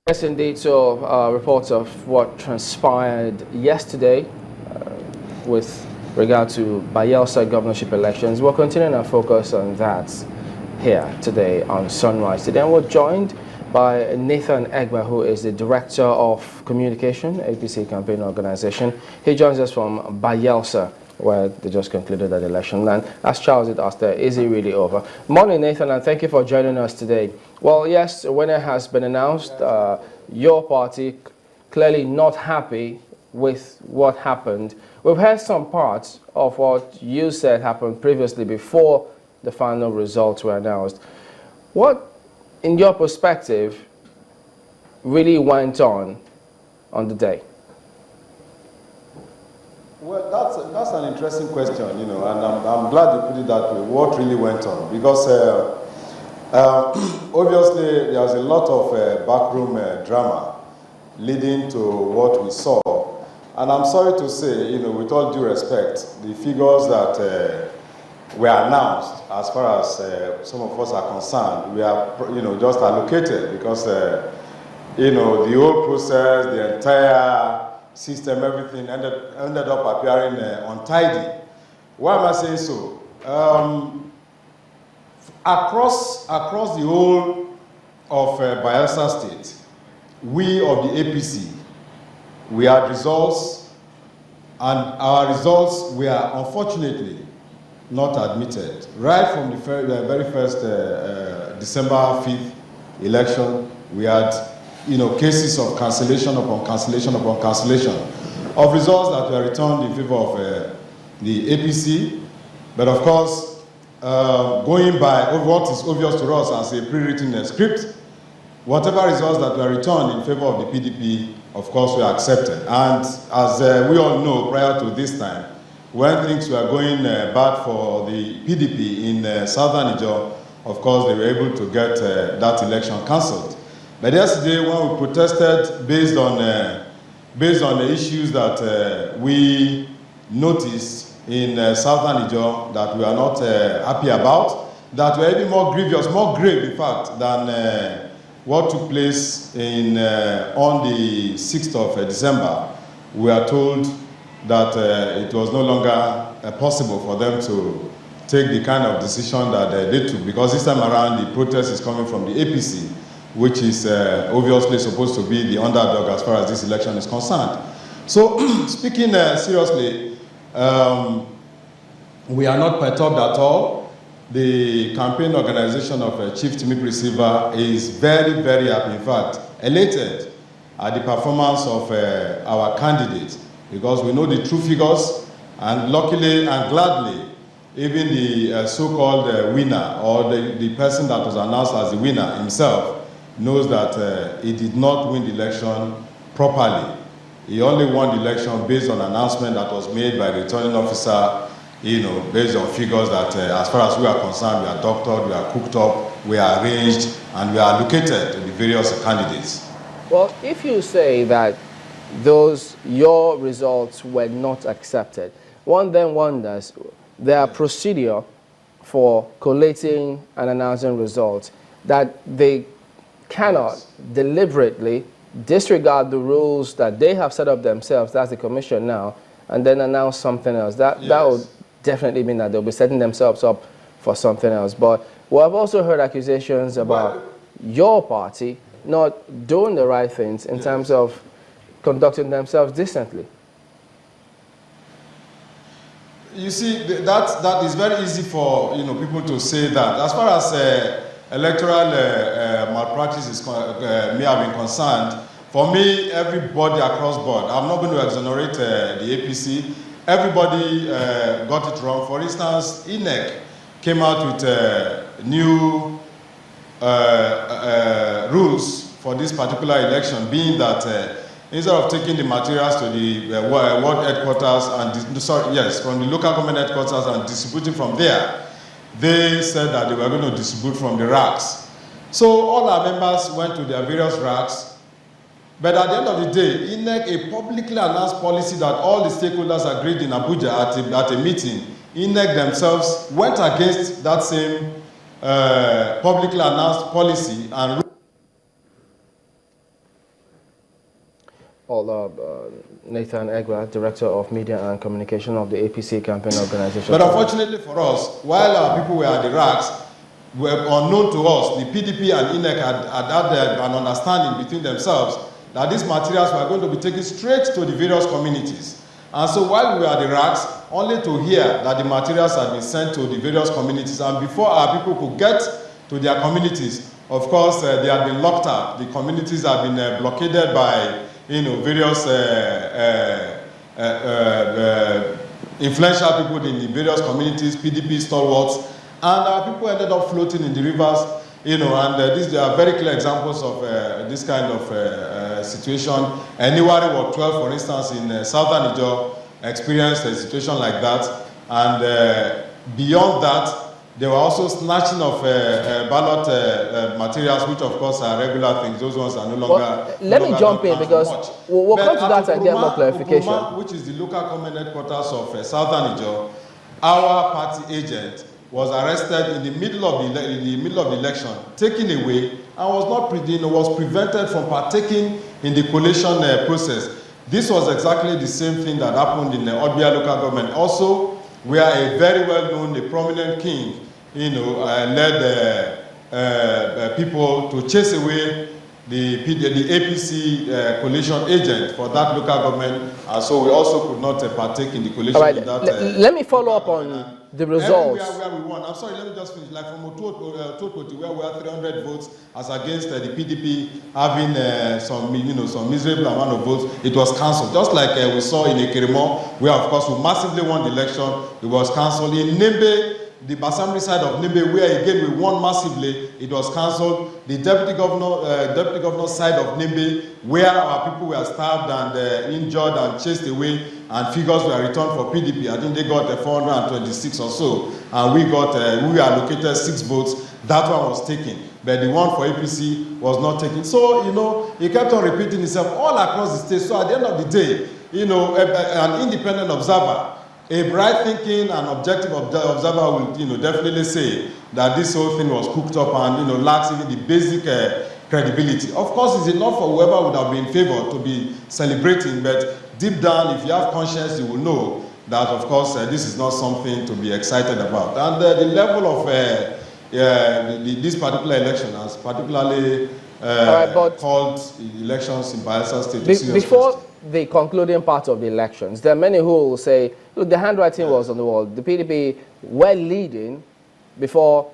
Yes, indeed. So, reports of what transpired yesterday with regard to Bayelsa governorship elections. We're continuing our focus on that here today on Sunrise. Today, we're joined by Nathan Egba, who is the Director of Communication, APC Campaign Organization. He joins us from Bayelsa, where they just concluded that election. And as Charles had asked there, is it really over? Morning, Nathan, and thank you for joining us today. Well, yes, a winner has been announced. Your party clearly not happy with what happened. We've heard some parts of what you said happened previously before the final results were announced. What, in your perspective, really went on the day? Well, that's an interesting question, and I'm glad you put it that way. What really went on? Because obviously there's a lot of backroom drama leading to what we saw. And I'm sorry to say, with all due respect, the figures that were announced, as far as some of us are concerned, we are, just allocated because, the whole process, the entire system, everything ended up appearing untidy. Why am I saying so? Across the whole of Bayelsa State, we of the APC, we had results, and our results were unfortunately not admitted. Right from the very first December 5th election, we had cases of cancellation upon cancellation upon cancellation of results that were returned in favor of the APC. But of course, going by what is obvious to us as a pre-written script, whatever results that were returned in favor of the PDP, of course, were accepted. And as we all know, prior to this time, when things were going bad for the PDP in southern Niger, of course, they were able to get that election cancelled. But yesterday, when we protested based on the issues that we noticed in southern Niger that we are not happy about, that were even more grievous, more grave, in fact, than what took place on the 6th of December, we are told that it was no longer possible for them to take the kind of decision that they took, because this time around the protest is coming from the APC, which is obviously supposed to be the underdog as far as this election is concerned. So, speaking seriously, we are not perturbed at all. The campaign organization of Chief Timmy Receiver is very, very happy, in fact, elated at the performance of our candidate, because we know the true figures, and luckily and gladly, even the so-called winner, or the person that was announced as the winner himself, knows that he did not win the election properly. He only won the election based on an announcement that was made by the returning officer, based on figures that, as far as we are concerned, we are doctored, we are cooked up, we are arranged, and we are allocated to the various candidates. Well, if you say that your results were not accepted, one then wonders their procedure for collating and announcing results, that they cannot deliberately disregard the rules that they have set up themselves, that's the commission now, and then announce something else. That would definitely mean that they'll be setting themselves up for something else. But we have also heard accusations about your party not doing the right things in terms of conducting themselves decently. You see, that is very easy for people to say that. As far as electoral malpractice may have been concerned, for me, everybody across board, I'm not going to exonerate the APC. Everybody got it wrong. For instance, INEC came out with new rules for this particular election, being that instead of taking the materials to the world headquarters from the local government headquarters and distributing from there, they said that they were going to distribute from the racks. So all our members went to their various racks. But at the end of the day, INEC, a publicly announced policy that all the stakeholders agreed in Abuja at a meeting, INEC themselves went against that same publicly announced policy and Nathan Egba, Director of Media and Communication of the APC campaign organization. But unfortunately for us, while our people were at the racks, were unknown to us, the PDP and INEC had an understanding between themselves that these materials were going to be taken straight to the various communities. And so while we were at the racks, only to hear that the materials had been sent to the various communities, and before our people could get to their communities, of course, they had been locked up. The communities had been blockaded by, various influential people in the various communities, PDP stalwarts, and our people ended up floating in the rivers, and these are very clear examples of this kind of situation. Anywhere Ward 12, for instance, in southern Niger, experienced a situation like that, and beyond that, they were also snatching of ballot materials, which of course are regular things. Those ones are no longer. Well, let me jump in because we'll come to that and get more clarification. Which is the local government headquarters of southern Niger, our party agent was arrested in the middle of the election, taken away, and was prevented from partaking in the collation process. This was exactly the same thing that happened in the Odbia local government. Also, where a very well-known, a prominent king, led people to chase away the APC coalition agent for that local government, and so we also could not partake in the coalition. Right. In that, let me follow up on the results. Everywhere where we won. I'm sorry, let me just finish. Like from Ototi, where we had 300 votes, as against the PDP having some miserable amount of votes, it was cancelled. Just like we saw in Ekirimo, where of course we massively won the election, it was cancelled. In Nembe, the Basamri side of Nembe, where again we won massively, it was cancelled. The deputy governor side of Nembe, where our people were stabbed and injured and chased away, and figures were returned for PDP. I think they got 426 or so, and we allocated 6 votes. That one was taken, but the one for APC was not taken. So he kept on repeating himself all across the state. So at the end of the day, an independent observer, a bright thinking and objective observer will definitely say that this whole thing was cooked up and lacks even the basic credibility. Of course, it's enough for whoever would have been in favor to be celebrating, but deep down, if you have conscience, you will know that, of course, this is not something to be excited about. And the level of this particular election has particularly called elections in Bayelsa State. Before the concluding part of the elections, there are many who will say, look, the handwriting was on the wall. The PDP were leading before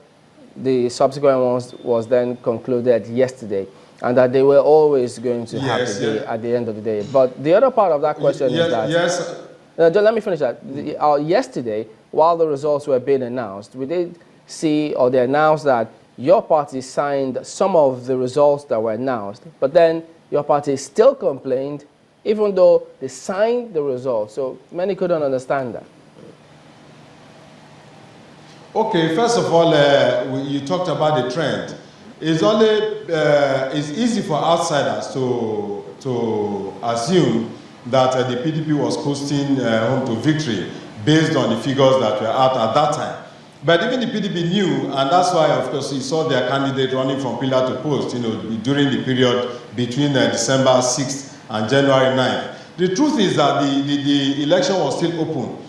the subsequent ones was then concluded yesterday, and that they were always going to have at the end of the day. But the other part of that question is that... Yes. Let me finish that. Yesterday, while the results were being announced, we did see, or they announced that your party signed some of the results that were announced, but then your party still complained, even though they signed the results. So many couldn't understand that. Okay, first of all, you talked about the trend. It's easy for outsiders to assume that the PDP was coasting home to victory based on the figures that were out at that time. But even the PDP knew, and that's why, of course, you saw their candidate running from pillar to post, during the period between December 6th and January 9th. The truth is that the election was still open.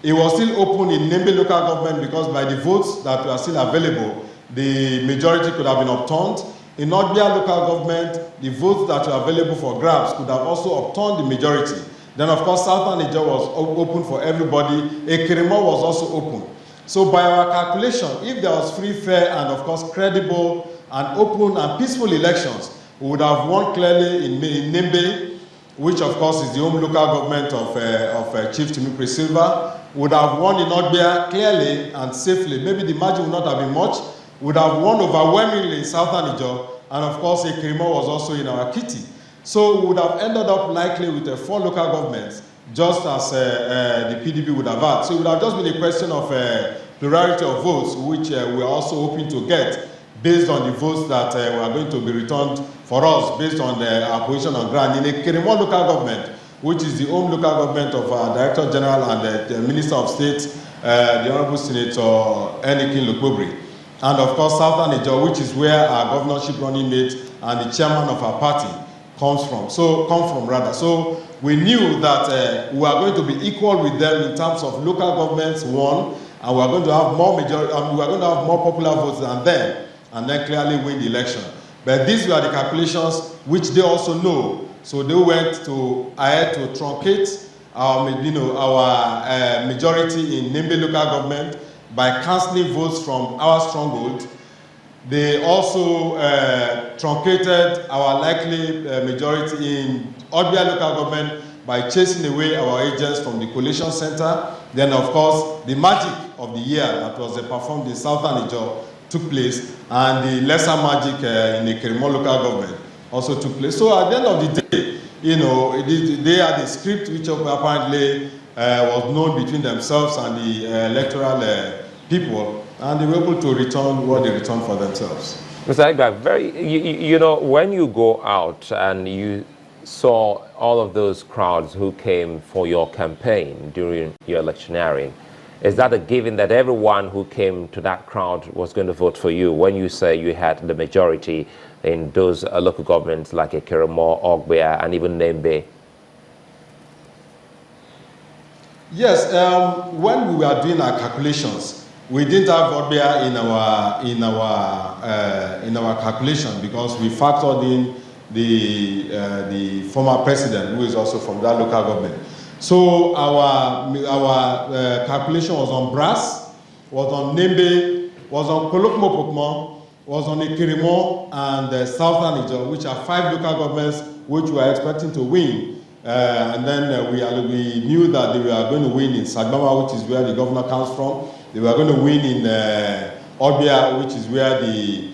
It was still open in Nembe local government because by the votes that were still available, the majority could have been upturned. In Odbia local government, the votes that were available for grabs could have also upturned the majority. Then, of course, Southern Niger was open for everybody. Ekirimo was also open. So by our calculation, if there was free, fair, and of course credible and open and peaceful elections, we would have won clearly in Nembe, which of course is the home local government of Chief Timikri Silva, would have won in Odbia clearly and safely. Maybe the margin would not have been much, would have won overwhelmingly in Southern Niger, and of course Ekirimo was also in our kitty. So we would have ended up likely with 4 local governments, just as the PDP would have had. So it would have just been a question of plurality of votes, which we are also hoping to get based on the votes that were going to be returned for us, based on our position on ground. In Ekirimo local government, which is the home local government of our Director General and the Minister of State, the Honorable Senator Enikin Lukobri. And of course, Southern Niger, which is where our governorship running mate and the chairman of our party come from. So we knew that we are going to be equal with them in terms of local governments, one, and we are going to have more majority, we are going to have more popular votes than them, and then clearly win the election. But these were the calculations which they also know. So they went ahead to truncate our majority in Nimbe local government by cancelling votes from our stronghold. They also truncated our likely majority in Odbia local government by chasing away our agents from the coalition center. Then, of course, the magic of the year that was performed in Southern Ijaw took place, and the lesser magic in the Kerimo local government also took place. So at the end of the day, they had a script which apparently was known between themselves and the electoral people, and they were able to return what they returned for themselves. Mr. Egba, when you go out and you saw all of those crowds who came for your campaign during your electioneering, is that a given that everyone who came to that crowd was going to vote for you when you say you had the majority in those local governments like Ekirimo, Ogbia, and even Nembe? Yes, when we were doing our calculations, we didn't have Ogbia in our calculation because we factored in the former president, who is also from that local government. So our calculation was on Brass, was on Nembe, was on Kolokmo Pokmo, was on Ekirimo and Southern Ijaw, which are 5 local governments which we are expecting to win. And then we knew that they were going to win in Sagbama, which is where the governor comes from. They were going to win in Odbia, which is where the